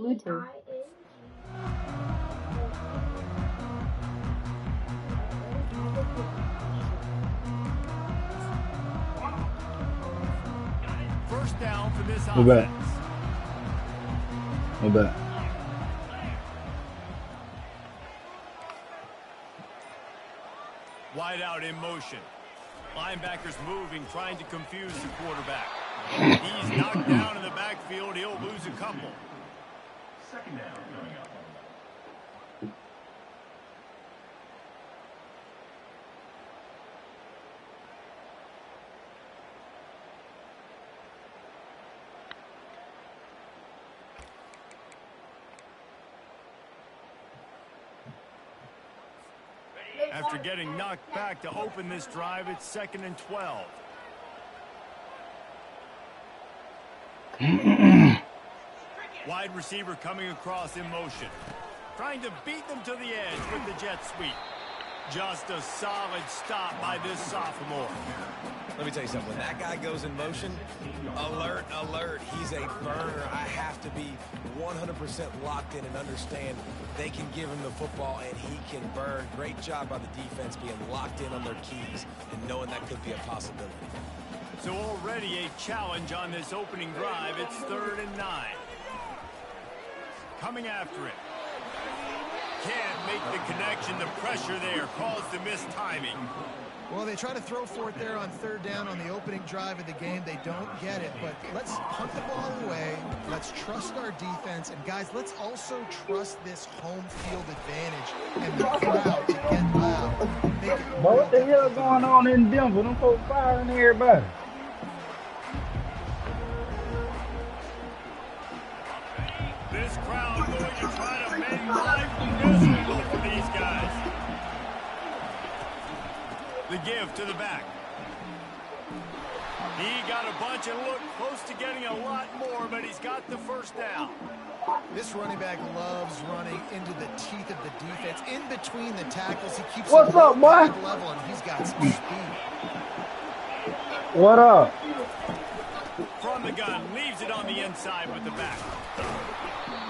Bluetooth. First down for this We're back. offense. We're back. Wide out in motion. Linebackers moving, trying to confuse the quarterback. He's knocked down in the backfield. He'll lose a couple. Second down coming up. After getting knocked back to open this drive, it's 2nd and 12. Wide receiver coming across in motion. Trying to beat them to the edge with the jet sweep. Just a solid stop by this sophomore. Let me tell you something. When that guy goes in motion, alert, alert. He's a burner. I have to be 100% locked in and understand they can give him the football and he can burn. Great job by the defense being locked in on their keys and knowing that could be a possibility. So already a challenge on this opening drive. It's 3rd and 9. Coming after it. Can't make the connection. The pressure there caused the missed timing. Well, they try to throw for it there on 3rd down on the opening drive of the game. They don't get it, but let's punt the ball away. Let's trust our defense. And, guys, let's also trust this home field advantage and the crowd to get loud. Make it But what the hell going on in Denver? Them folks firing everybody. This crowd going to try to make life miserable for these guys. The give to the back. He got a bunch and looked close to getting a lot more, but he's got the first down. This running back loves running into the teeth of the defense. In between the tackles, he keeps What's up, boy? level, and he's got some speed. What up? From the gun, leaves it on the inside with the back.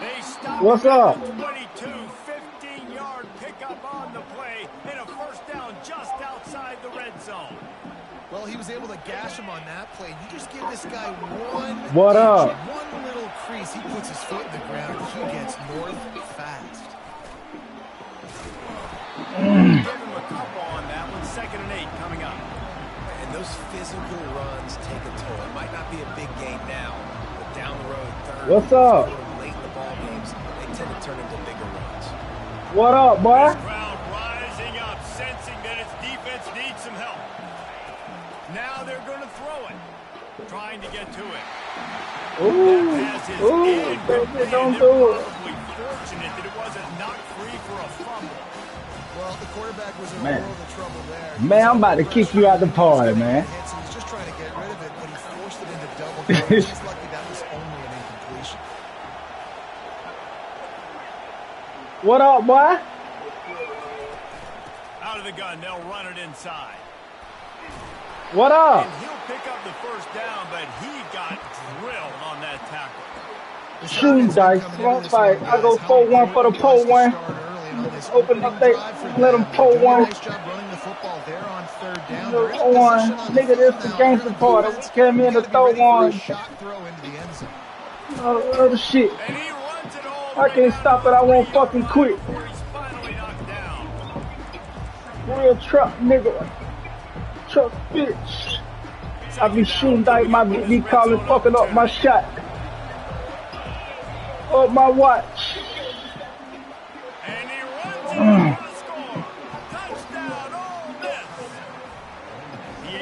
They stop. What's up? 22, 15-yard pickup on the play, and a first down just outside the red zone. Well, he was able to gash him on that play. You just give this guy one little crease. He puts his foot in the ground. He gets north fast. Give him a couple on that one. 2nd and 8 coming up. And those physical runs take a toll. It might not be a big game now, but down the road, What's up? late in the ball games, they tend to turn into bigger runs. What up, boy? This crowd rising up, sensing that its defense needs some help. Now they're going to throw it, trying to get to it. Baby, don't do it. Probably fortunate that it wasn't knocked free for a fumble. Well, the quarterback was in a Man. world of trouble there. Man, I'm about to kick you out the party, man. So he's just trying to get rid of it, but he forced it into double coverage. He's lucky that was only an incompletion. What up, boy? Out of the gun, they'll run it inside. What up? And he'll pick up the first down, but he got drilled on that tackle. Shooting dice, front fight. I go 4-1 for the pole one. Open up, they let them pole one. Nice job running the football there on 3rd down. No, There is one. position on Nigga, the this field the now. gangster part. We came in to He's throw gonna be ready for a one. shot throw into the end zone. Oh, shit. And he runs it all the I way can't down stop to it. I won't the fucking quit. where he's finally knocked down. Real truck, nigga. Truck bitch. I be shooting dice. My be calling fucking up my shot. Up my watch. And he runs it over the score. Touchdown, Ole Miss.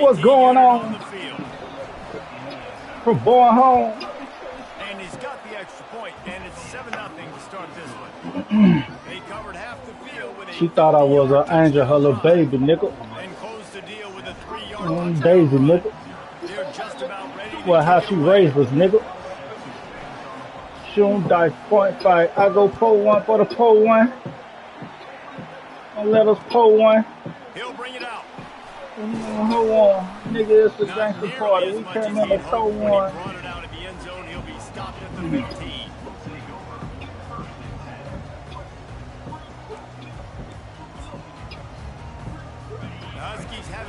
What's going on? The field. From born home. And he's got the extra point, and it's 7-0 to start this one. They covered half the field with a She thought I was an angel, her little baby, nigga. and closed the deal with a 3-yard Daisy, nigga. They're just about ready to Well, how kick she it away. raised us, nigga. Shooting dice, point fight. I go pole one for the pole one. And let us pole one. He'll bring it out. Hold on. Nigga, it's the Not gangster nearly party. as We much came as in he'd to throw hoped. When he one. brought it out at the end zone, he'll be stopped at the 15.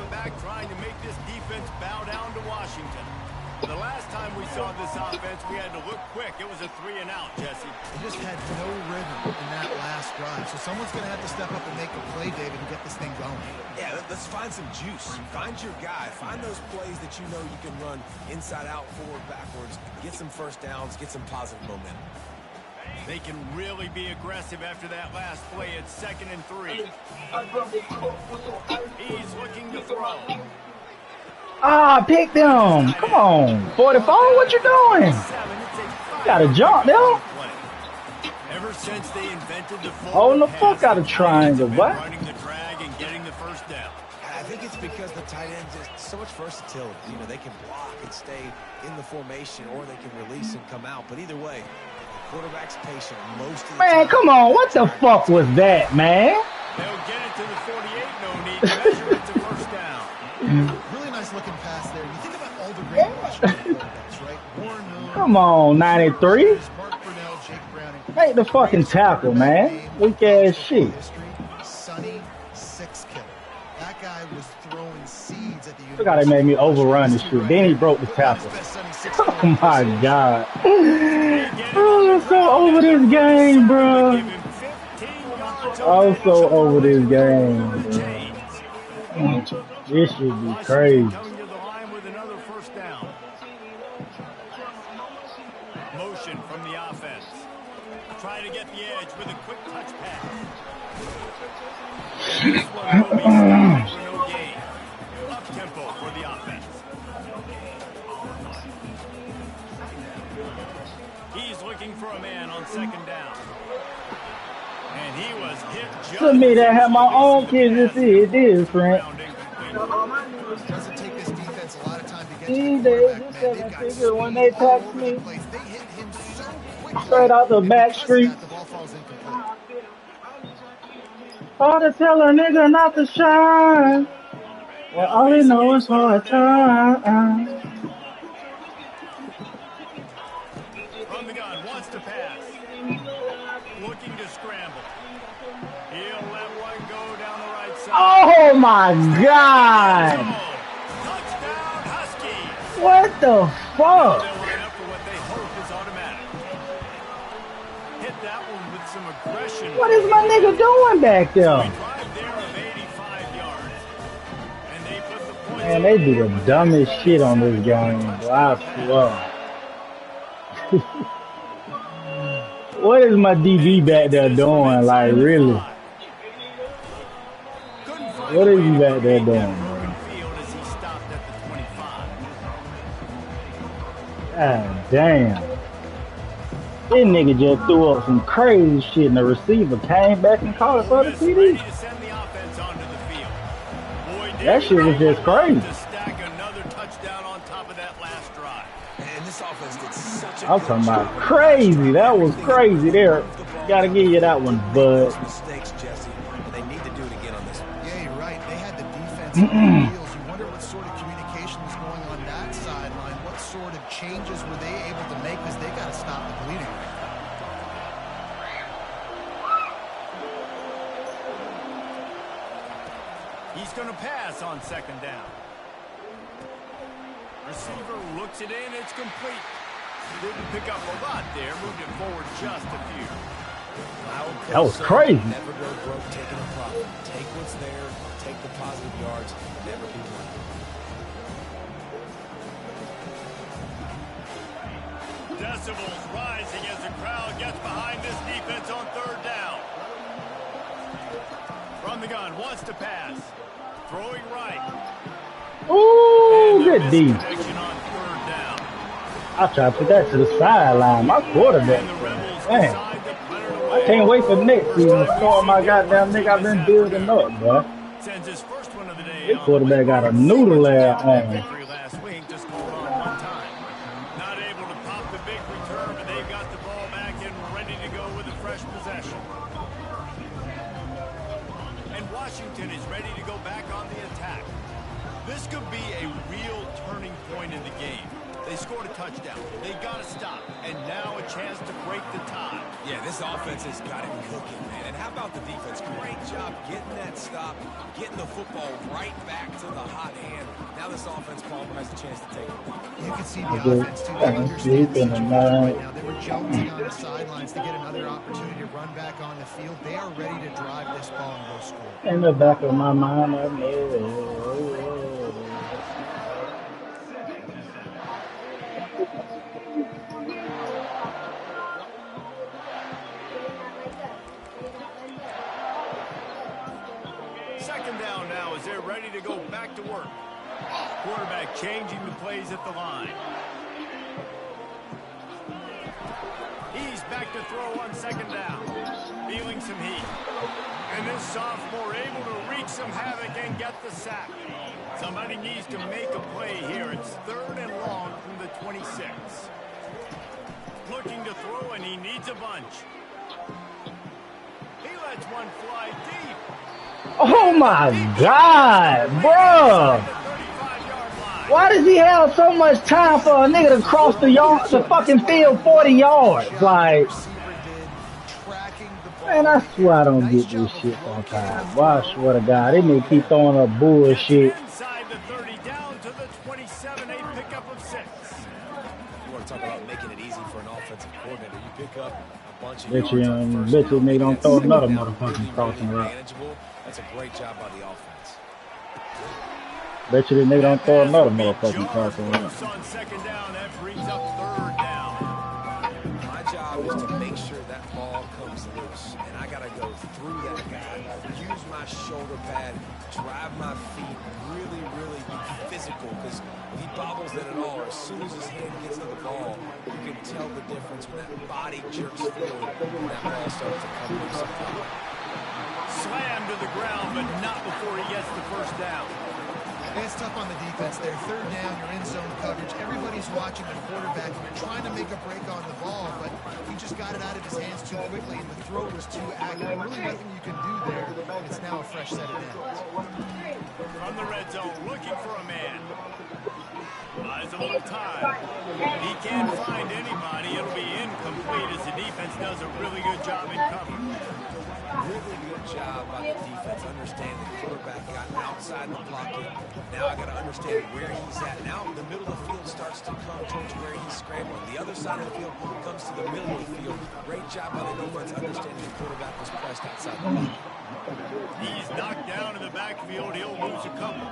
coming back, trying to make this defense bow down to Washington. The last time we saw this offense, we had to look quick. It was a 3-and-out, Jesse. They just had no rhythm in that last drive. So someone's going to have to step up and make a play, David, and get this thing going. Yeah, let's find some juice. Find your guy. Find those plays that you know you can run inside out, forward, backwards. Get some first downs. Get some positive momentum. They can really be aggressive after that last play. It's 2nd and 3. He's looking to throw. Ah, pick them. Come on. 44, what you doing? You got to jump now. Ever since they invented the Holding the fuck out of triangle, what? running the drag and getting the first down. I think it's because the tight ends is so much versatility. You know, they can block and stay in the formation, or they can release and come out. But either way, the quarterback's patient most of the time. Man, come on. What the fuck was that, man? They'll get it to the 48. No need to measure it to first down. Really nice looking pass there. You think about all the great Washington quarterbacks, right? Warren Moon, Come on, 93. Mark Brunell, Jake Browning. Make the fucking tackle, man. Weak ass shit. Sonny Six Killer. That guy was throwing seeds at the Look how they made me overrun this shit. Then he broke the tackle. Oh my god. Oh, I'm so over this game, bro. I'm so over this game. This should be crazy. Coming to the line with another first down. Motion from the offense. Trying to get the edge with a quick touch pass. This one will be stopped for no gain. Up tempo for the offense. He's looking for a man on 2nd down. And he was hit just To me, that have my own kids, this is different. Doesn't take this defense a lot of time to get These to the days, quarterback, this man. They've seven got figure when speed they all touch over me. the place. They hit him so quickly. Straight out the back Because of street. that, the ball falls incomplete. All to tell a nigga not to shine. Well, all they know is hard time. From the gun, wants to pass. Looking to scramble. He'll let one go down the right side. Oh my god! Touchdown, Huskies. What the fuck? They'll line up for what they hope is automatic. Hit that one with some aggression. What is my nigga doing back We there? drive there of 85 yards. And they put the points Man, they do the dumbest shit on this game, bro. I swear. What is my DB back there doing? Like, really? What is he back there doing, bro? God damn. This nigga just threw up some crazy shit and the receiver came back and caught it for the TD. That shit was just crazy. And this offense did such a I'm good talking about job. crazy. That was crazy there. Gotta give you that one, bud. Mistakes, Jesse, and they need to do it again on this one. Yeah, you're right. They had the defense on the wheels. You wonder what sort of communication was going on that sideline. What sort of changes were they able to make? Because they got to stop the bleeding. He's going to pass on 2nd down. Receiver looks it in. It's complete. Didn't pick up a lot there. Moved it forward just a few. That was crazy. Never go broke taking a profit. Take what's there. Take the positive yards. Never be one. Decibels rising as the crowd gets behind this defense on 3rd down. From the gun, wants to pass. Throwing right. Ooh, And a good D. misconnection on 3rd down. I tried to put that to the sideline. My quarterback. And the Rebels Man, decide to punt it I away. can't wait for next season to start my goddamn nigga I've been building up, bro. Sends his first one of the day. This on quarterback the way. got a noodle ass on. Victory last week, just called on one time. Not able to pop the big return, but they've got the ball back and ready to go with a fresh possession. And Washington is ready to go back on the attack. This could be a real turning point in the game. They scored a touchdown. They got to stop. And now a chance to break the tie. Yeah, this offense has got it cooking, man. And how about the defense? Great job getting that stop, getting the football right back to the hot hand. Now this offense, Palmer, has a chance to take it. You can see the offense, too. They understand the situation right now. They were jonesing on the sidelines to get another opportunity to run back on the field. They are ready to drive this ball and go score. In the back of my mind, I know. Second down now as they're ready to go back to work. Quarterback changing the plays at the line. He's back to throw on second down. Feeling some heat. And this sophomore able to wreak some havoc and get the sack. Somebody needs to make a play here. It's 3rd and long from the 26. Looking to throw, and he needs a bunch. He lets one fly deep. Oh my God, bro! Why does he have so much time for a nigga to cross the fucking field 40 yards? Like, man, I swear I don't get this shit sometimes. Boy, I swear to God, they may keep throwing up bullshit. Inside the 30, down to the 27, a pickup of 6. You want to talk about making it easy for an offensive coordinator. You pick up a bunch of Bet you they don't throw another motherfucking crossing route. That's a great job by the offense. Bet you they don't throw another motherfucking crossing route. On second down, that brings up 3rd down. My job is to make sure that ball comes loose, and I got to go through that guy, use my shoulder pad, drive my feet, really, really be physical, because if he bobbles it at all, or as soon as his hand gets to the ball, you can tell the difference when that body jerks forward and that ball starts to come loose. Slammed to the ground, but not before he gets the 1st down. It's tough on the defense there. 3rd down, you're in zone coverage. Everybody's watching the quarterback. You're trying to make a break on the ball, but he just got it out of his hands too quickly, and the throw was too accurate. Really nothing you can do there. It's now a fresh set of downs. From the red zone, looking for a man. Buys a little time. He can't find anybody. It'll be incomplete as the defense does a really good job in cover. Really good job by the defense. Understand the quarterback got outside the pocket. Now I got to understand where he's at. Now the middle of the field starts to come towards where he's scrambling. The other side of the field comes to the middle of the field. Great job by the defense understanding the quarterback was pressed outside the pocket. He's knocked down in the backfield. He'll lose a couple.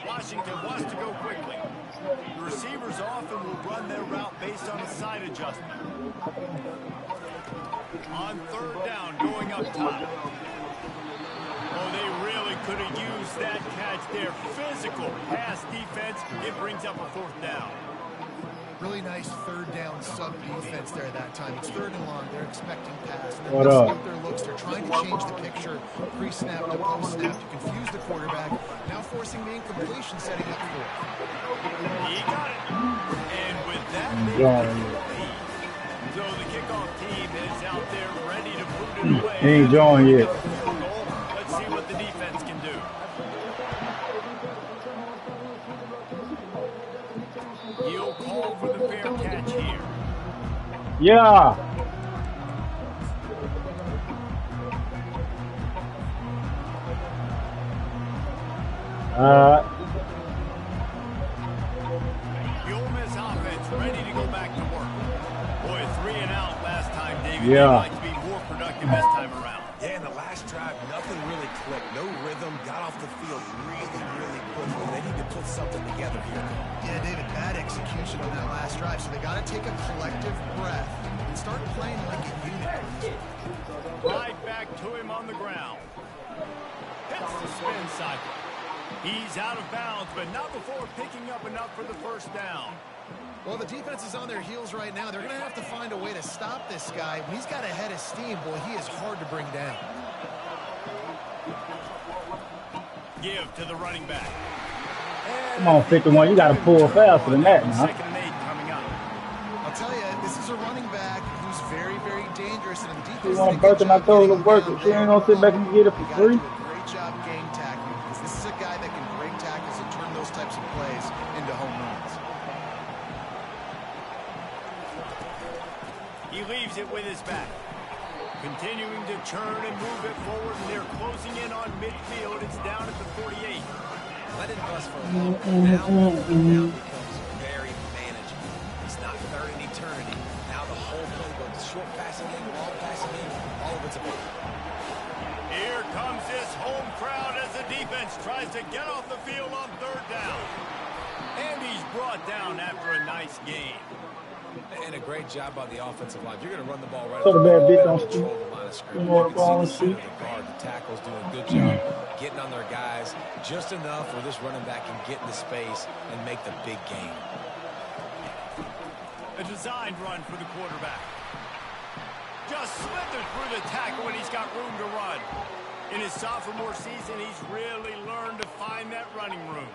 Washington wants to go quickly. The receivers often will run their route based on a side adjustment. On 3rd down, going up top. Oh, they really could have used that catch there. Physical pass defense. It brings up a 4th down. Really nice 3rd down sub defense there that time. It's 3rd and long. They're expecting pass. And What up? Their looks. They're trying to change the picture pre-snap to post-snap to confuse the quarterback. Now forcing the incompletion, setting up 4th. He got it. And with that, so the kickoff team is out there ready to put it away. He ain't joined yet. Let's see what the defense can do. He'll call for the fair catch here. Yeah. The Ole Miss offense ready to go back to work. Boy, 3 and out last time, David. Yeah. They'd like to be more productive this time around. Yeah, in the last drive, nothing really clicked. No rhythm. Got off the field really, really quickly. They need to put something together here. Yeah, David, bad execution on that last drive, so they got to take a collective breath and start playing like a unit. Right back to him on the ground. Hits the spin cycle. He's out of bounds, but not before picking up enough for the 1st down. Well, the defense is on their heels right now. They're going to have to find a way to stop this guy. When he's got a head of steam, boy, he is hard to bring down. Give to the running back. Come on, 51. You got to pull faster than that, man. 2nd and 8 coming up. I'll tell you, this is a running back who's very, very dangerous. And the defense You want to burst my toes to work it. She ain't going to sit back and get it for free. Great job game tackling, because this is a guy that can break tackles and turn those types of plays into home runs. He leaves it with his back. Continuing to churn and move it forward, and they're closing in on midfield. It's down at the 48. Let it bust for a moment. Now becomes very manageable. It's not third in eternity. Now the whole playbook, short passing game, long passing game, all of it's available. Here comes this home crowd as the defense tries to get off the field on third down. And he's brought down after a nice gain. And a great job by the offensive line. You're going to run the ball right So the bad bit don't control the line of scrimmage. You can see the guard, the tackles doing a good job getting on their guys just enough where this running back can get into space and make the big gain. A designed run for the quarterback. Just slithered through the tackle and he's got room to run. In his sophomore season, he's really learned to find that running room.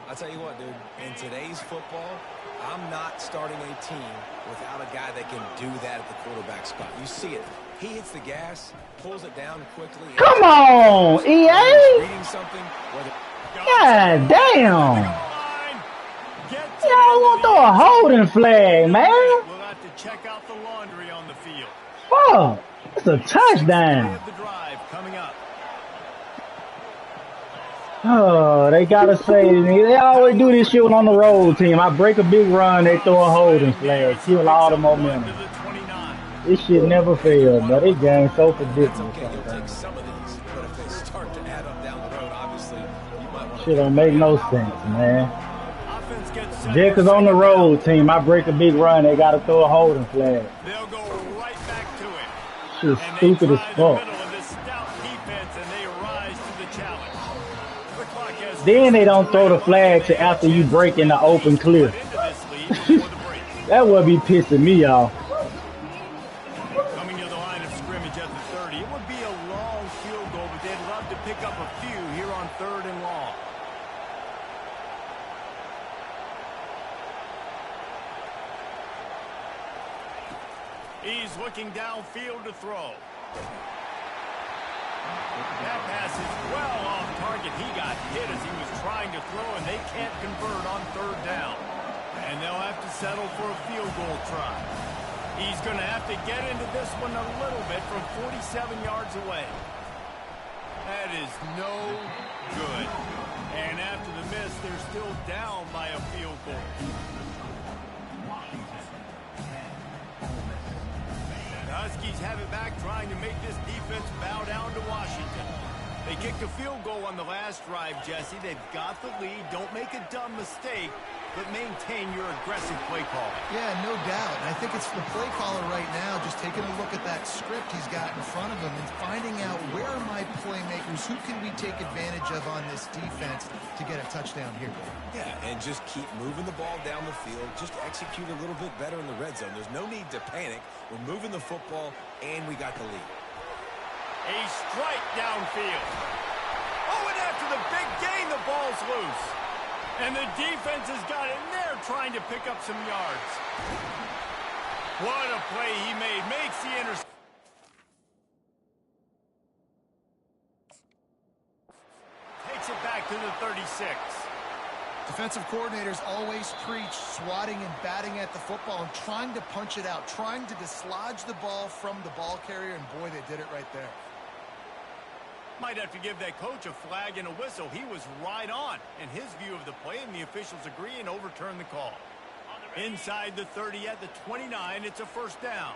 I'll tell you what, dude, in today's football, I'm not starting a team without a guy that can do that at the quarterback spot. You see it. He hits the gas, pulls it down quickly. Come on, EA! Reading something. God damn! Y'all want to throw a holding flag, man? We'll have to check out the laundry on the field. Fuck! It's a touchdown. The drive coming up. Oh, they gotta say to me, they always do this shit on the road team. I break a big run, they throw a holding flag, kill all the momentum. This shit never fails, but this game's so predictable. Okay, you'll take some of these, but if they start to add up down the road, obviously, you might want to... Shit don't make no sense, man. Just 'cause on the road team, I break a big run, they gotta throw a holding flag. They'll go right back to it. Shit's stupid as fuck. Then they don't throw the flag to after you break in the open clear. That would be pissing me off. Coming to the line of scrimmage at the 30. It would be a long field goal, but they'd love to pick up a few here on 3rd and long. He's looking downfield to throw. That pass is well off target. He got hit as he was trying to throw, and they can't convert on 3rd down. And they'll have to settle for a field goal try. He's going to have to get into this one a little bit from 47 yards away. That is no good. And after the miss, they're still down by a field goal. The Huskies have it back, trying to make this defense bow down to Washington. They kicked a field goal on the last drive, Jesse. They've got the lead. Don't make a dumb mistake, but maintain your aggressive play call. Yeah, no doubt. And I think it's the play caller right now just taking a look at that script he's got in front of him and finding out where are my playmakers, who can we take advantage of on this defense to get a touchdown here. Yeah, and just keep moving the ball down the field. Just execute a little bit better in the red zone. There's no need to panic. We're moving the football, and we got the lead. A strike downfield. Oh, and after the big gain, the ball's loose. And the defense has got in there trying to pick up some yards. What a play he made. Makes the interception. Takes it back to the 36. Defensive coordinators always preach swatting and batting at the football and trying to punch it out, trying to dislodge the ball from the ball carrier, and boy, they did it right there. Might have to give that coach a flag and a whistle. He was right on in his view of the play, and the officials agree and overturn the call. Inside the 30 at the 29, it's a 1st down.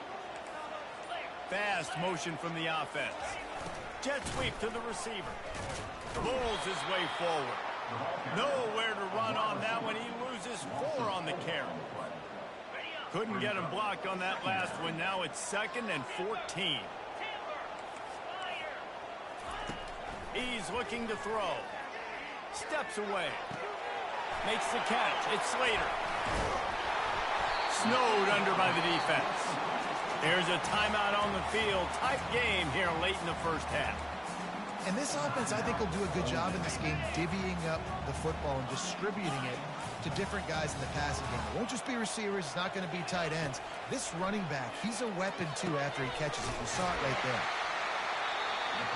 Fast motion from the offense. Jet sweep to the receiver. Pulls his way forward. Nowhere to run on that one. He loses 4 on the carry. Couldn't get him blocked on that last one. Now it's 2nd and 14. He's looking to throw. Steps away. Makes the catch. It's Slater. Snowed under by the defense. There's a timeout on the field. Tight game here late in the 1st half. And this offense, I think, will do a good job in this game divvying up the football and distributing it to different guys in the passing game. It won't just be receivers. It's not going to be tight ends. This running back, he's a weapon, too, after he catches it. You saw it right there.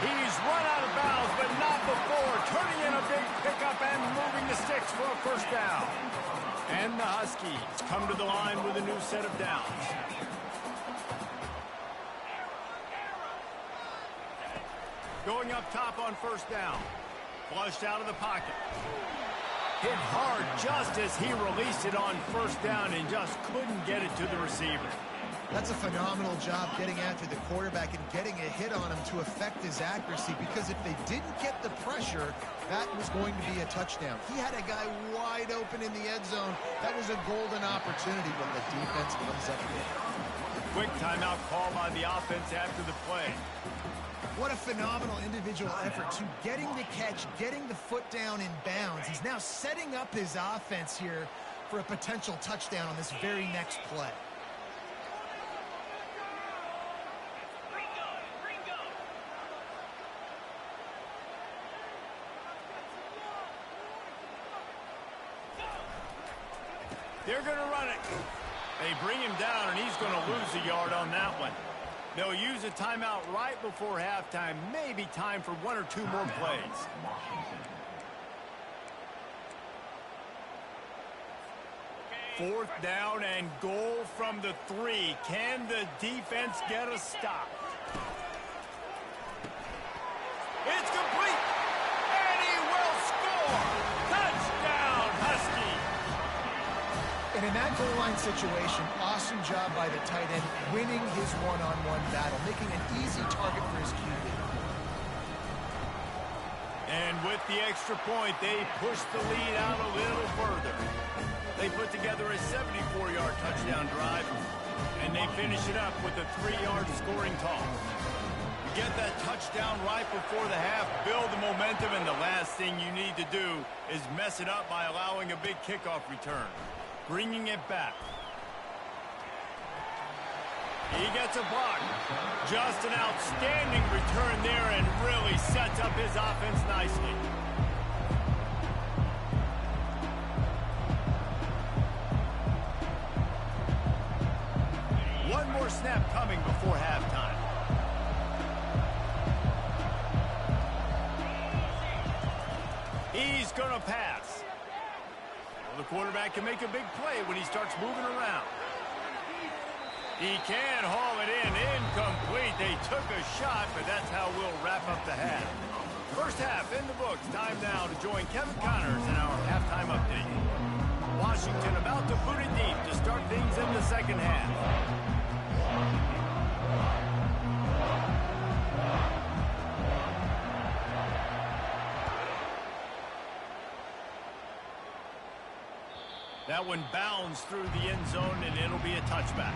He's run out of bounds, but not before. Turning in a big pickup and moving the sticks for a 1st down. And the Huskies come to the line with a new set of downs. Going up top on first down. Flushed out of the pocket. Hit hard just as he released it on first down and just couldn't get it to the receiver. That's a phenomenal job getting after the quarterback and getting a hit on him to affect his accuracy, because if they didn't get the pressure, that was going to be a touchdown. He had a guy wide open in the end zone. That was a golden opportunity, but the defense comes up with it. Quick timeout call by the offense after the play. What a phenomenal individual effort to getting the catch, getting the foot down in bounds. He's now setting up his offense here for a potential touchdown on this very next play. They're going to run it. They bring him down, and he's going to lose a yard on that one. They'll use a timeout right before halftime. Maybe time for one or two more plays. Fourth down and goal from the 3. Can the defense get a stop? It's complete, and he will score. Touchdown, Husky. And in that goal line situation, awesome job by the tight end, winning his one-on-one battle, making an easy target for his QB. And with the extra point, they push the lead out a little further. They put together a 74-yard touchdown drive, and they finish it up with a 3-yard scoring toss. You get that touchdown right before the half, build the momentum, and the last thing you need to do is mess it up by allowing a big kickoff return. Bringing it back. He gets a block. Just an outstanding return there and really sets up his offense nicely. One more snap coming before halftime. He's going to pass. The quarterback can make a big play when he starts moving around. He can haul it in. Incomplete. They took a shot, but that's how we'll wrap up the half. First half in the books. Time now to join Kevin Connors in our halftime update. Washington about to boot it deep to start things in the second half. That one bounds through the end zone, and it'll be a touchback.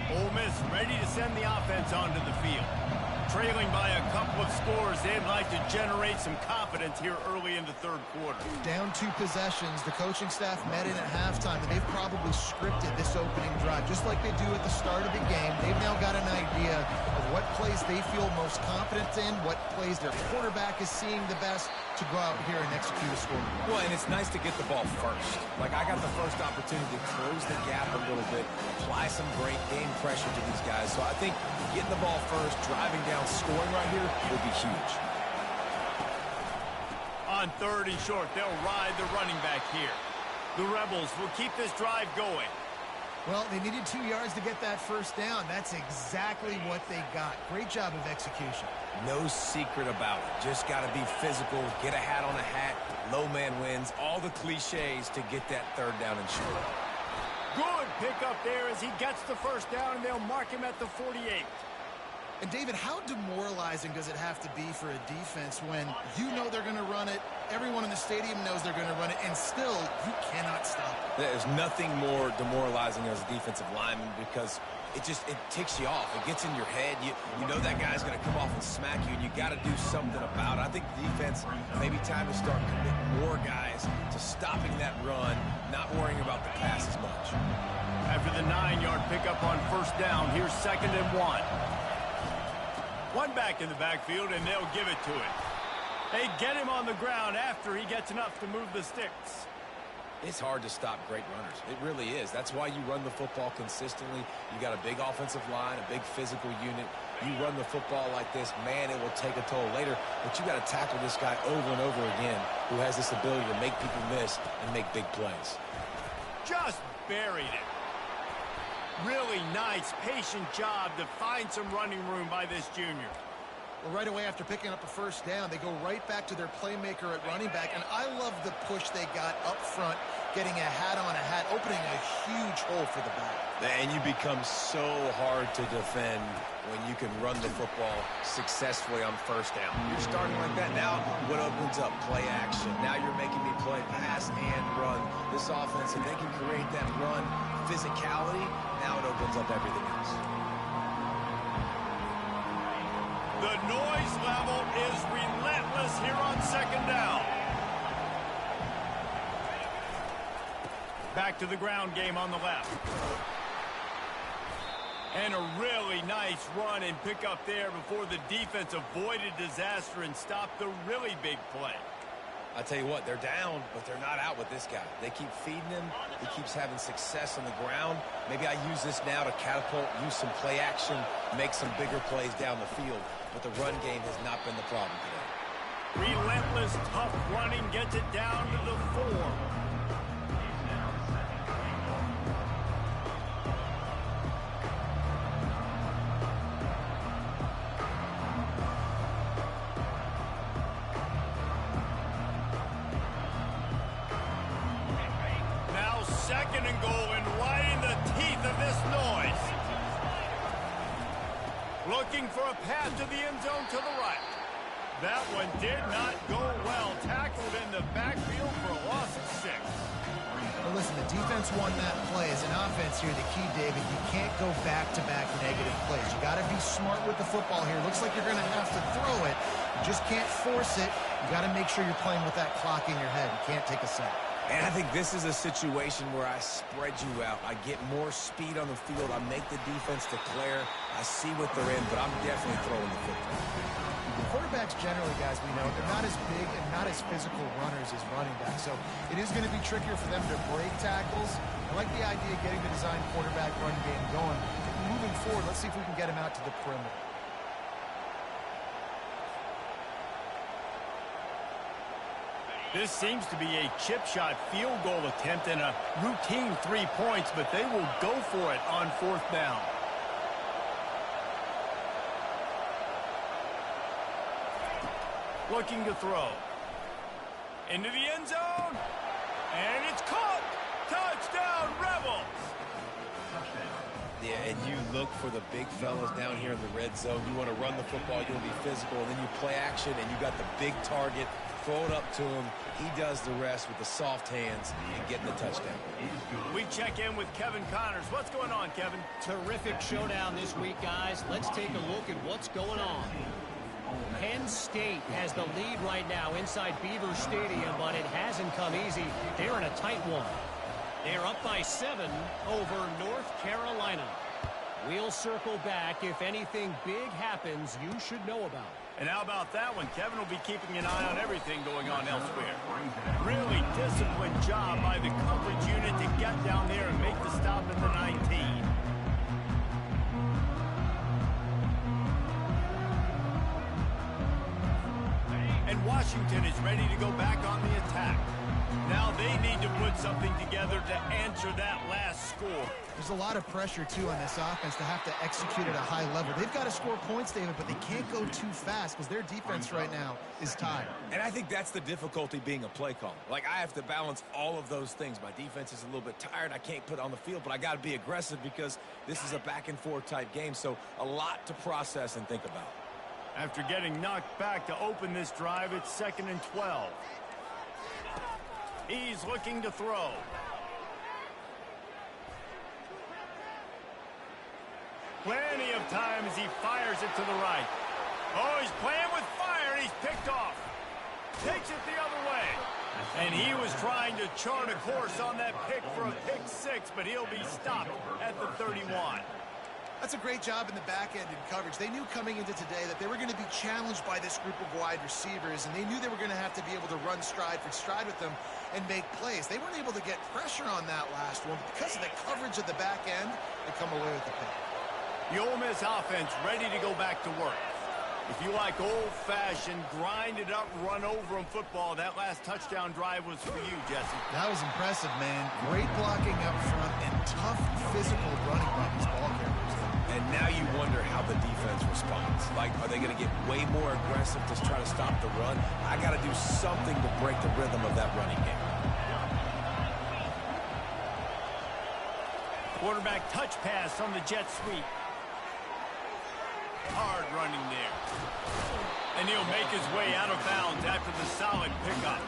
Ole Miss ready to send the offense onto the field. Trailing by a couple of scores, they'd like to generate some confidence here early in the third quarter. Down 2 possessions, the coaching staff met in at halftime, and they've probably scripted this opening drive. Just like they do at the start of the game, they've now got an idea of what plays they feel most confident in, what plays their quarterback is seeing the best to go out here and execute a score. Well, and it's nice to get the ball first. Like, I got the first opportunity to close the gap a little bit, apply some great game pressure to these guys. So I think getting the ball first, driving down, scoring right here will be huge. On third and short, they'll ride the running back here. The Rebels will keep this drive going. Well, they needed 2 yards to get that first down. That's exactly what they got. Great job of execution. No secret about it. Just got to be physical, get a hat on a hat, low man wins, all the cliches to get that third down and short. Good pickup there as he gets the first down, and they'll mark him at the 48. And, David, how demoralizing does it have to be for a defense when you know they're going to run it, everyone in the stadium knows they're going to run it, and still you cannot stop it? There's nothing more demoralizing as a defensive lineman because it ticks you off. It gets in your head. You know that guy's going to come off and smack you, and you got to do something about it. I think the defense, maybe time to start committing more guys to stopping that run, not worrying about the pass as much. After the 9-yard pickup on first down, here's 2nd and 1. One back in the backfield, and they'll give it to him. They get him on the ground after he gets enough to move the sticks. It's hard to stop great runners. It really is. That's why you run the football consistently. You got a big offensive line, a big physical unit. You run the football like this, man, it will take a toll later. But you got to tackle this guy over and over again who has this ability to make people miss and make big plays. Just buried it. Really nice, patient job to find some running room by this junior. Well, right away after picking up a first down, they go right back to their playmaker at running back, and I love the push they got up front, getting a hat on a hat, opening a huge hole for the back. And you become so hard to defend when you can run the football successfully on first down. You're starting like that. Now what opens up? Play action. Now you're making me play pass and run. This offense, if they can create that run physicality, now it opens up everything else. The noise level is relentless here on second down. Back to the ground game on the left. And a really nice run and pick up there before the defense avoided disaster and stopped the really big play. I tell you what, they're down, but they're not out with this guy. They keep feeding him. He keeps having success on the ground. Maybe I use this now to catapult, use some play action, make some bigger plays down the field. But the run game has not been the problem today. Relentless, tough running gets it down to the 4. Now second and goal and right in the teeth of this noise. Looking for a path to the end zone to the right. That one did not go well. Tackled in the backfield for a loss of 6. Well, listen, the defense won that play. As an offense here, the key, David, you can't go back-to-back negative plays. You got to be smart with the football here. Looks like you're going to have to throw it. You just can't force it. You got to make sure you're playing with that clock in your head. You can't take a sack. And I think this is a situation where I spread you out. I get more speed on the field. I make the defense declare. I see what they're in, but I'm definitely throwing the football. Quarterbacks generally, guys, we know, they're not as big and not as physical runners as running backs. So it is going to be trickier for them to break tackles. I like the idea of getting the design quarterback run game going. Moving forward, let's see if we can get him out to the perimeter. This seems to be a chip shot field goal attempt and a routine 3 points, but they will go for it on 4th down. Looking to throw. Into the end zone. And it's caught. Touchdown, Rebels. Yeah, and you look for the big fellas down here in the red zone. You want to run the football, you want to be physical, and then you play action, and you got the big target. Throw it up to him. He does the rest with the soft hands and getting the touchdown. We check in with Kevin Connors. What's going on, Kevin? Terrific showdown this week, guys. Let's take a look at what's going on. Penn State has the lead right now inside Beaver Stadium, but it hasn't come easy. They're in a tight one. They're up by 7 over North Carolina. We'll circle back. If anything big happens, you should know about it. And how about that one? Kevin will be keeping an eye on everything going on elsewhere. Really disciplined job by the coverage unit to get down there and make the stop at the 19. And Washington is ready to go back on the attack. Now they need to put something together to answer that last score. There's a lot of pressure, too, on this offense to have to execute at a high level. They've got to score points, David, but they can't go too fast because their defense right now is tired. And I think that's the difficulty being a play caller. Like, I have to balance all of those things. My defense is a little bit tired. I can't put it on the field, but I got to be aggressive because this is a back-and-forth type game. So a lot to process and think about. After getting knocked back to open this drive, it's 2nd and 12. He's looking to throw. Plenty of time as he fires it to the right. Oh, he's playing with fire, and he's picked off. Takes it the other way. And he was trying to chart a course on that pick for a pick 6, but he'll be stopped at the 31. That's a great job in the back end in coverage. They knew coming into today that they were going to be challenged by this group of wide receivers, and they knew they were going to have to be able to run stride for stride with them and make plays. They weren't able to get pressure on that last one, but because of the coverage of the back end, they come away with the pick. The Ole Miss offense ready to go back to work. If you like old-fashioned, grinded-up, run-over-'em football, that last touchdown drive was for you, Jesse. That was impressive, man. Great blocking up front and tough physical running by these ball carriers. And now you wonder how the defense responds. Like, are they going to get way more aggressive to try to stop the run? I got to do something to break the rhythm of that running game. Quarterback touch pass on the jet sweep. Hard running there. And he'll make his way out of bounds after the solid pickup.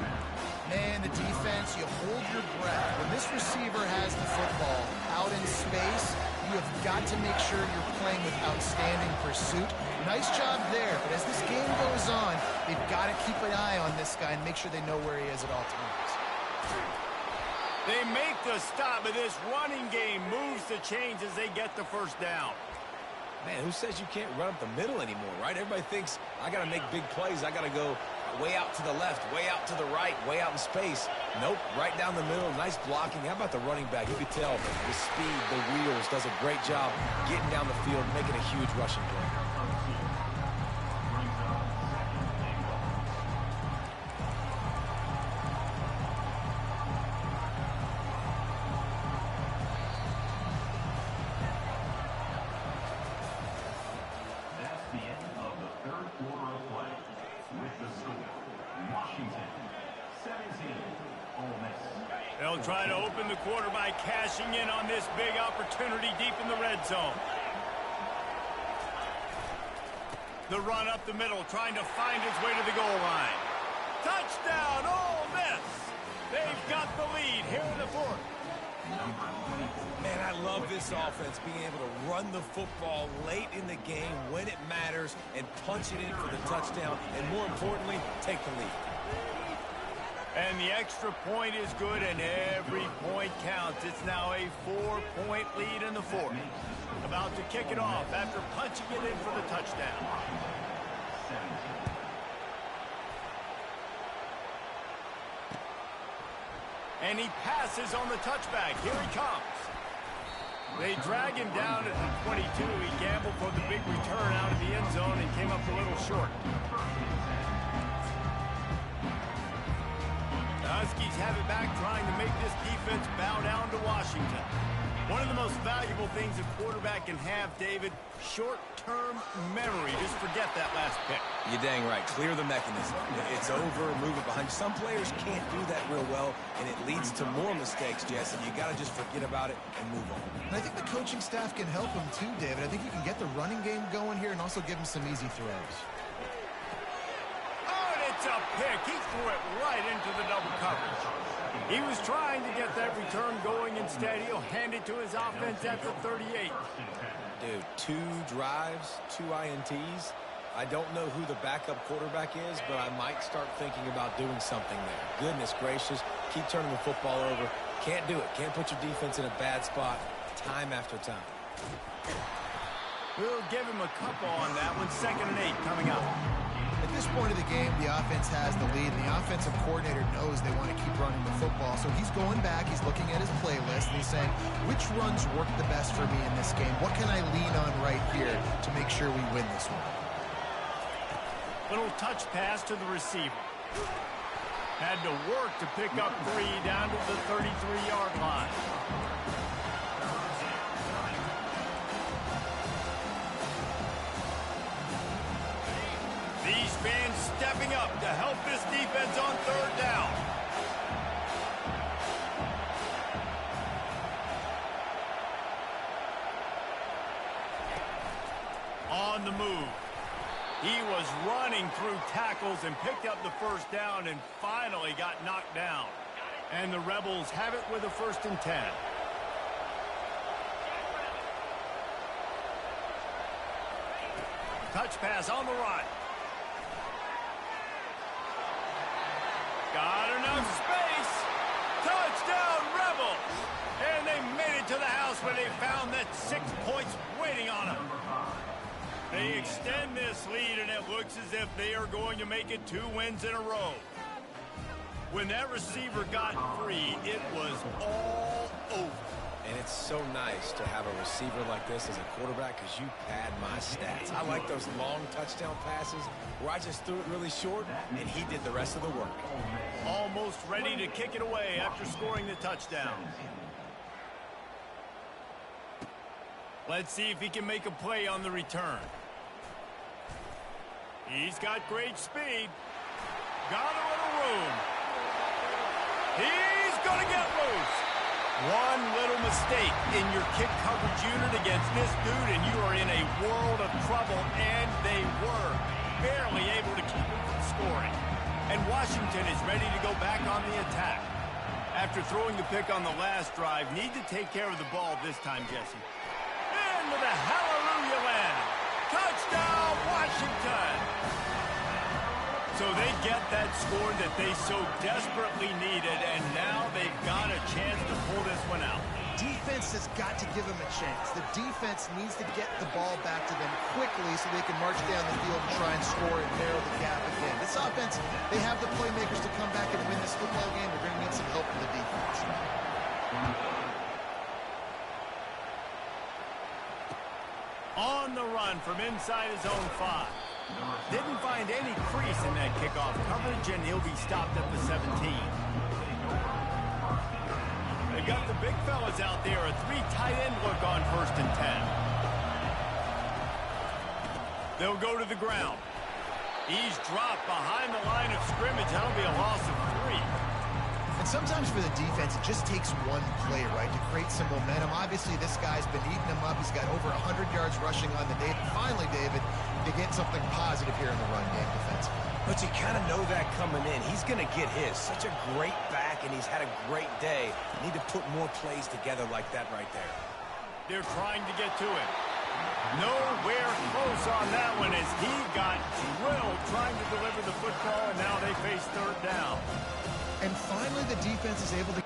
Man, the defense, you hold your breath. When this receiver has the football out in space, you have got to make sure you're playing with outstanding pursuit. Nice job there, but as this game goes on, they've got to keep an eye on this guy and make sure they know where he is at all times. They make the stop, but this running game moves the chains as they get the first down. Man, who says you can't run up the middle anymore, right? Everybody thinks, I got to make big plays. I got to go way out to the left, way out to the right, way out in space. Nope, right down the middle. Nice blocking. How about the running back? You could tell the speed, the wheels, does a great job getting down the field, making a huge rushing play. They'll try to open the quarter by cashing in on this big opportunity deep in the red zone. The run up the middle, trying to find his way to the goal line. Touchdown, Ole Miss! They've got the lead here in the fourth. Man, I love this offense, being able to run the football late in the game when it matters and punch it in for the touchdown, and more importantly, take the lead. And the extra point is good, and every point counts. It's now a 4-point lead in the fourth. About to kick it off after punching it in for the touchdown. And he passes on the touchback. Here he comes. They drag him down at the 22. He gambled for the big return out of the end zone and came up a little short. The Huskies have it back, trying to make this defense bow down to Washington. One of the most valuable things a quarterback can have, David, short-term memory. Just forget that last pick. You're dang right. Clear the mechanism. It's over, move it behind. Some players can't do that real well, and it leads to more mistakes, Jess, and you got to just forget about it and move on. And I think the coaching staff can help him too, David. I think you can get the running game going here and also give him some easy throws. It's a pick. He threw it right into the double coverage. He was trying to get that return going. Instead, he'll hand it to his offense at the 38. Dude, 2 drives, 2 INTs. I don't know who the backup quarterback is, but I might start thinking about doing something there. Goodness gracious, keep turning the football over. Can't do it. Can't put your defense in a bad spot time after time. We'll give him a couple on that one. 2nd and 8 coming up. At this point of the game, the offense has the lead, and the offensive coordinator knows they want to keep running the football. So he's going back, he's looking at his playlist, and he's saying, which runs work the best for me in this game? What can I lean on right here to make sure we win this one? Little touch pass to the receiver. Had to work to pick up 3 down to the 33-yard line. These fans stepping up to help this defense on 3rd down. On the move. He was running through tackles and picked up the 1st down and finally got knocked down. And the Rebels have it with a 1st and 10. Touch pass on the right. Got enough space. Touchdown, Rebels. And they made it to the house where they found that 6 points waiting on them. They extend this lead, and it looks as if they are going to make it 2 wins in a row. When that receiver got free, it was all over. And it's so nice to have a receiver like this as a quarterback because you pad my stats. I like those long touchdown passes where I just threw it really short and he did the rest of the work. Almost ready to kick it away after scoring the touchdown. Let's see if he can make a play on the return. He's got great speed. Got a little room. He's going to get loose. One little mistake in your kick coverage unit against this dude, and you are in a world of trouble, and they were barely able to keep him from scoring. And Washington is ready to go back on the attack. After throwing the pick on the last drive, need to take care of the ball this time, Jesse. Into the hallelujah land. Touchdown, Washington! So they get that score that they so desperately needed, and now they've got a chance to pull this one out. Defense has got to give them a chance. The defense needs to get the ball back to them quickly so they can march down the field and try and score and narrow the gap again. This offense, they have the playmakers to come back and win this football game. They're going to need some help from the defense. On the run from inside his own 5. Didn't find any crease in that kickoff coverage, and he'll be stopped at the 17. They've got the big fellas out there, a 3 tight end look on 1st and 10. They'll go to the ground. He's dropped behind the line of scrimmage. That'll be a loss of 3. And sometimes for the defense, it just takes one play, right, to create some momentum. Obviously, this guy's been eating him up. He's got over 100 yards rushing on the day. Finally, David, to get something positive here in the run game defensively. But you kind of know that coming in. He's going to get his. Such a great back, and he's had a great day. Need to put more plays together like that right there. They're trying to get to him. Nowhere close on that one as he got drilled trying to deliver the football, and now they face 3rd down. And finally, the defense is able to...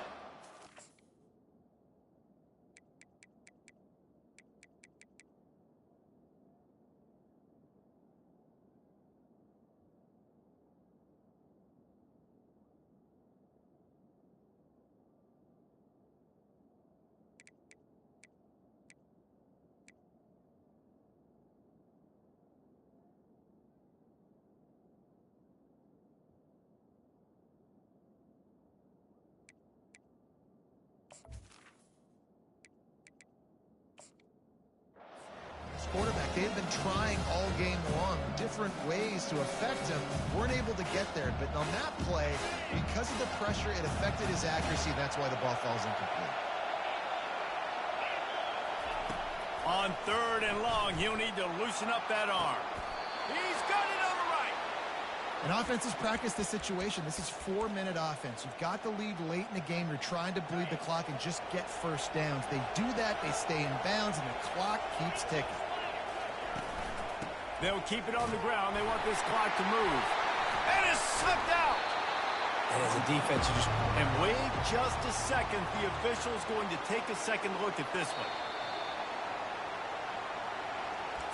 quarterback. They have been trying all game long different ways to affect him. Weren't able to get there. But on that play, because of the pressure, it affected his accuracy. That's why the ball falls incomplete. On 3rd and long, he'll need to loosen up that arm. He's got it on the right. And offenses practice this situation. This is 4-minute offense. You've got the lead late in the game. You're trying to bleed the clock and just get first downs. They do that. They stay in bounds, and the clock keeps ticking. They'll keep it on the ground. They want this clock to move. And it's slipped out. And as a defense, you just... And wait just a second. The official's going to take a second look at this one.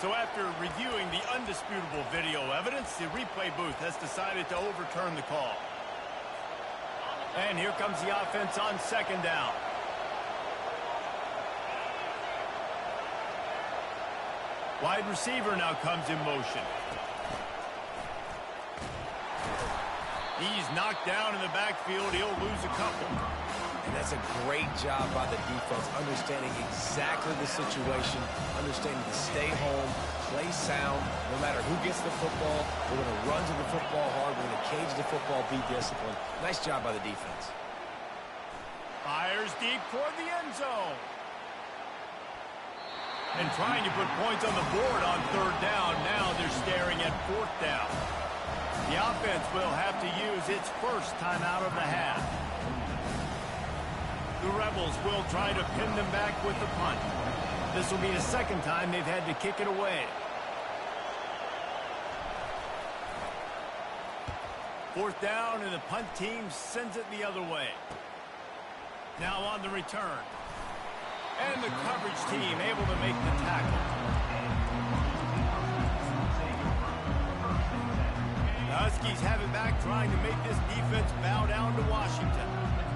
So after reviewing the undisputable video evidence, the replay booth has decided to overturn the call. And here comes the offense on 2nd down. Wide receiver now comes in motion. He's knocked down in the backfield. He'll lose a couple. And that's a great job by the defense, understanding exactly the situation, understanding to stay home, play sound. No matter who gets the football, we're going to run to the football hard. We're going to cage the football, be disciplined. Nice job by the defense. Fires deep toward the end zone. And trying to put points on the board on 3rd down. Now they're staring at 4th down. The offense will have to use its first timeout of the half. The Rebels will try to pin them back with the punt. This will be the 2nd time they've had to kick it away. 4th down, and the punt team sends it the other way. Now on the return. And the coverage team able to make the tackle. Huskies have it back, trying to make this defense bow down to Washington.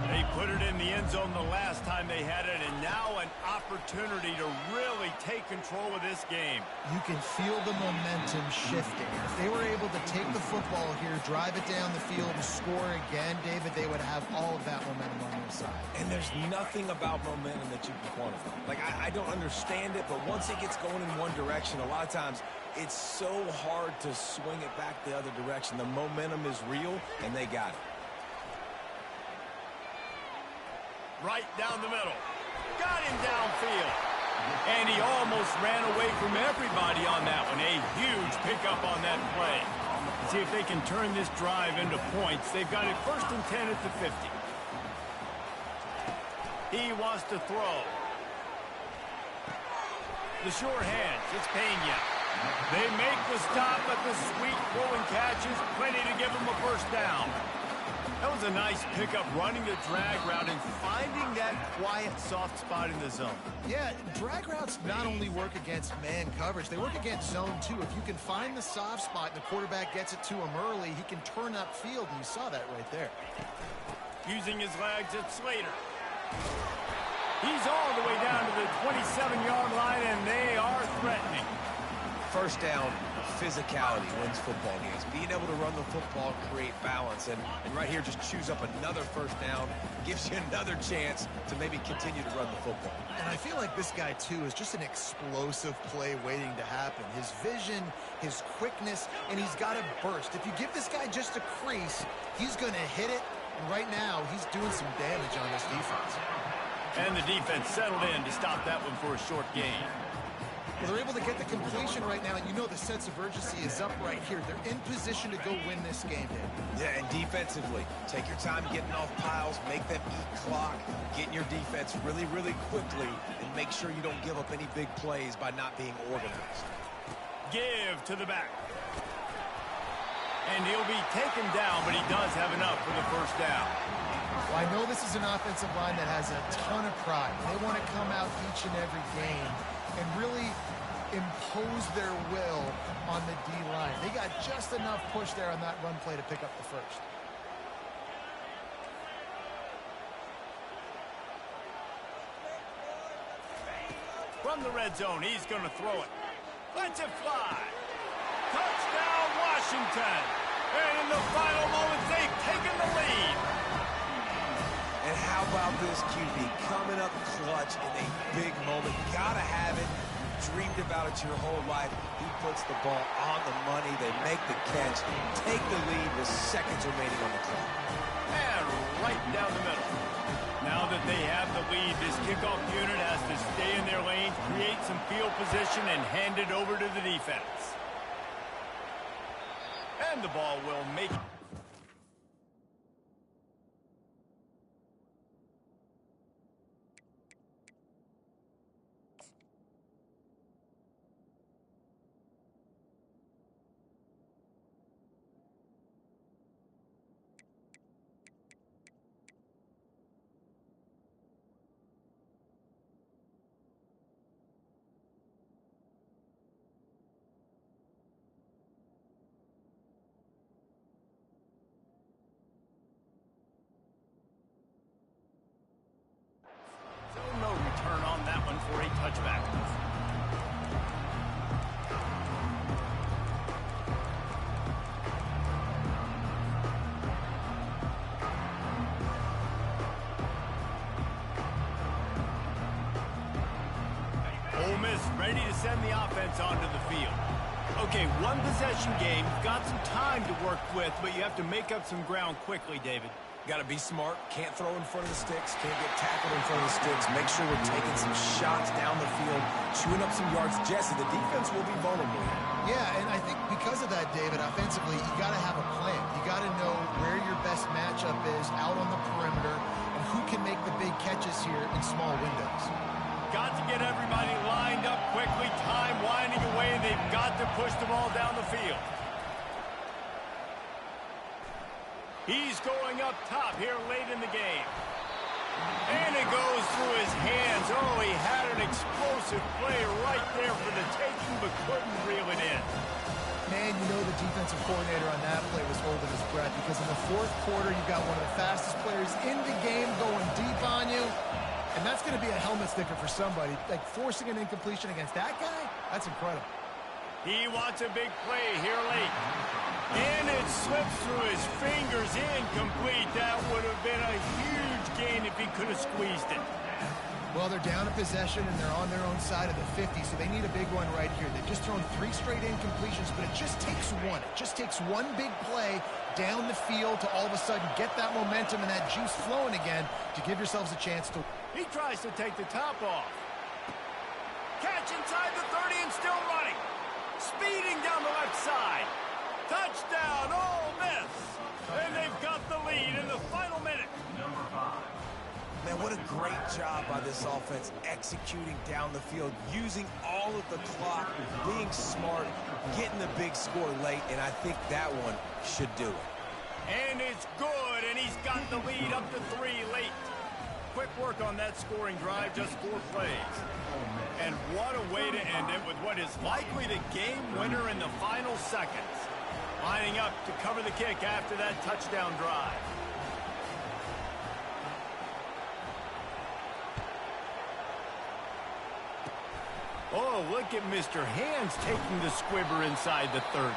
They put it in the end zone the last time they had it, and now an opportunity to really take control of this game. You can feel the momentum shifting. If they were able to take the football here, drive it down the field, and score again, David, they would have all of that momentum on their side. And there's nothing about momentum that you can quantify. Like, I don't understand it, but once it gets going in one direction, a lot of times it's so hard to swing it back the other direction. The momentum is real, and they got it. Right down the middle. Got him downfield. And he almost ran away from everybody on that one. A huge pickup on that play. See if they can turn this drive into points. They've got it 1st and 10 at the 50. He wants to throw. The sure hands. It's Pena. They make the stop, but the sweet throwing catch is plenty to give them a first down. That was a nice pickup, running the drag route and finding that quiet, soft spot in the zone. Yeah, drag routes not only work against man coverage, they work against zone too. If you can find the soft spot and the quarterback gets it to him early, he can turn upfield, and you saw that right there. Using his legs, it's Slater. He's all the way down to the 27-yard line, and they are threatening. First down, physicality wins football games. Being able to run the football, create balance, and right here just choose up another first down, gives you another chance to maybe continue to run the football. And I feel like this guy, too, is just an explosive play waiting to happen. His vision, his quickness, and he's got a burst. If you give this guy just a crease, he's going to hit it, and right now he's doing some damage on this defense. And the defense settled in to stop that one for a short gain. Well, they're able to get the completion right now, and you know the sense of urgency is up right here. They're in position to go win this game, Dave. Yeah, and defensively, take your time getting off piles, make them eat clock, get in your defense really, really quickly, and make sure you don't give up any big plays by not being organized. Give to the back. And he'll be taken down, but he does have enough for the first down. Well, I know this is an offensive line that has a ton of pride. They want to come out each and every game and really impose their will on the D-line. They got just enough push there on that run play to pick up the first. From the red zone, he's going to throw it. Lets it fly. Touchdown, Washington. And in the final moments, they've taken the lead. And how about this QB coming up clutch in a big moment? Gotta have it. Dreamed about it your whole life. He puts the ball on the money. They make the catch, take the lead with seconds remaining on the clock. And right down the middle. Now that they have the lead, this kickoff unit has to stay in their lanes, create some field position, and hand it over to the defense. And the ball will make it. No return on that one for a touchback. Ole Miss ready to send the offense onto the field. Okay, one possession game. You've got some time to work with, but you have to make up some ground quickly, David. Got to be smart. Can't throw in front of the sticks. Can't get tackled in front of the sticks. Make sure we're taking some shots down the field, chewing up some yards. Jesse, the defense will be vulnerable. Yeah, and I think because of that, David, offensively, you got to have a plan. You got to know where your best matchup is out on the perimeter and who can make the big catches here in small windows. Got to get everybody lined up quickly. Time winding away, and they've got to push the ball down the field. He's going up top here late in the game. And it goes through his hands. Oh, he had an explosive play right there for the taking, but couldn't reel it in. Man, you know the defensive coordinator on that play was holding his breath because in the fourth quarter, you've got one of the fastest players in the game going deep on you. And that's going to be a helmet sticker for somebody. Like forcing an incompletion against that guy, that's incredible. He wants a big play here late. And it slips through his fingers, incomplete. That would have been a huge gain if he could have squeezed it. Well, they're down a possession, and they're on their own side of the 50, so they need a big one right here. They've just thrown 3 straight incompletions, but it just takes one. It just takes one big play down the field to all of a sudden get that momentum and that juice flowing again to give yourselves a chance to... He tries to take the top off. Catch inside the 30 and still running. Speeding down the left side. Touchdown, Ole Miss. And they've got the lead in the final minute. Man, what a great job by this offense executing down the field, using all of the clock, being smart, getting the big score late, and I think that one should do it. And it's good, and he's got the lead up to 3 late. Quick work on that scoring drive, just 4 plays. And what a way to end it with what is likely the game winner in the final seconds. Lining up to cover the kick after that touchdown drive. Oh, look at Mr. Hands taking the squibber inside the 30.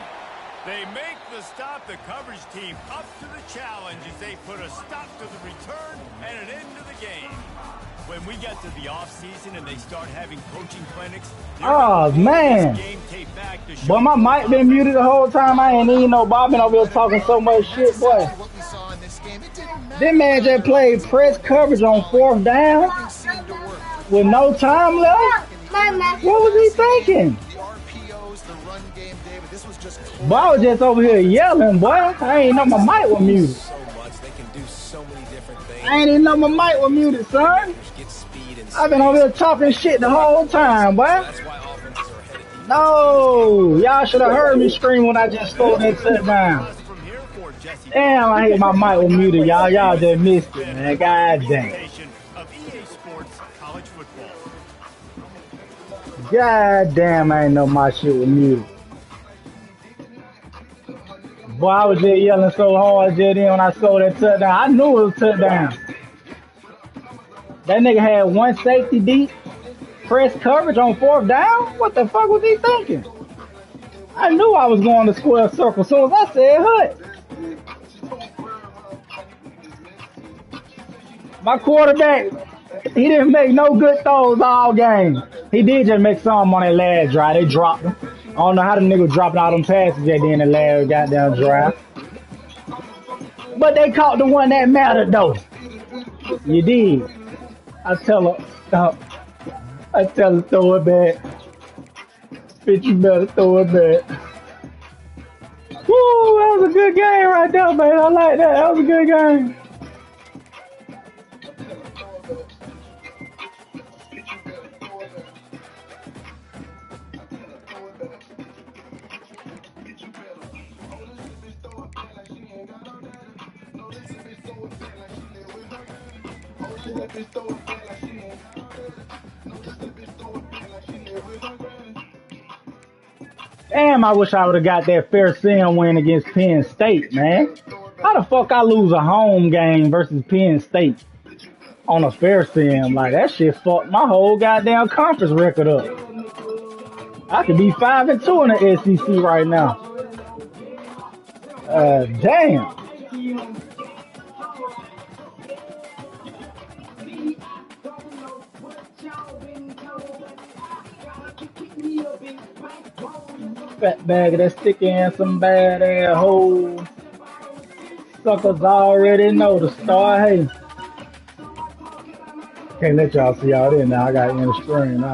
They make the stop, the coverage team up to the challenge as they put a stop to the return and an end to the game. When we get to the offseason and they start having coaching clinics, oh man, boy, my mic been muted the whole time. I ain't even know Bob been over here talking so much shit, boy. This man just played press coverage on 4th down with no time left. What was he thinking? Boy, I was just over here yelling, boy. I ain't know my mic was muted. I ain't even know my mic was muted, son. I've been over here talking shit the whole time, boy. No, y'all should have heard me scream when I just scored that touchdown. Damn, I hate my mic was muted, y'all. Y'all just missed it, man. God damn. God damn, I ain't know my shit was muted. Boy, I was just yelling so hard just then when I scored that touchdown. I knew it was a touchdown. That nigga had 1 safety deep, press coverage on 4th down. What the fuck was he thinking? I knew I was going to square circle as soon as I said hut. My quarterback, he didn't make no good throws all game. He did just make some on that last drive. They dropped him. I don't know how the nigga dropping all them passes at the end of the last goddamn drive. But they caught the one that mattered though. You did. I tell her, throw it back. Bitch, you better throw it back. Woo, that was a good game right there, man. I like that. That was a good game. Damn, I wish I would have got that fair sim win against Penn State, man. How the fuck I lose a home game versus Penn State on a fair sim? Like, that shit fucked my whole goddamn conference record up. I could be 5-2 in the SEC right now. Damn. Fat bag of that sticky and some bad ass hoes. Suckers already know the star. Hey, can't let y'all see all this now. I got in the screen now.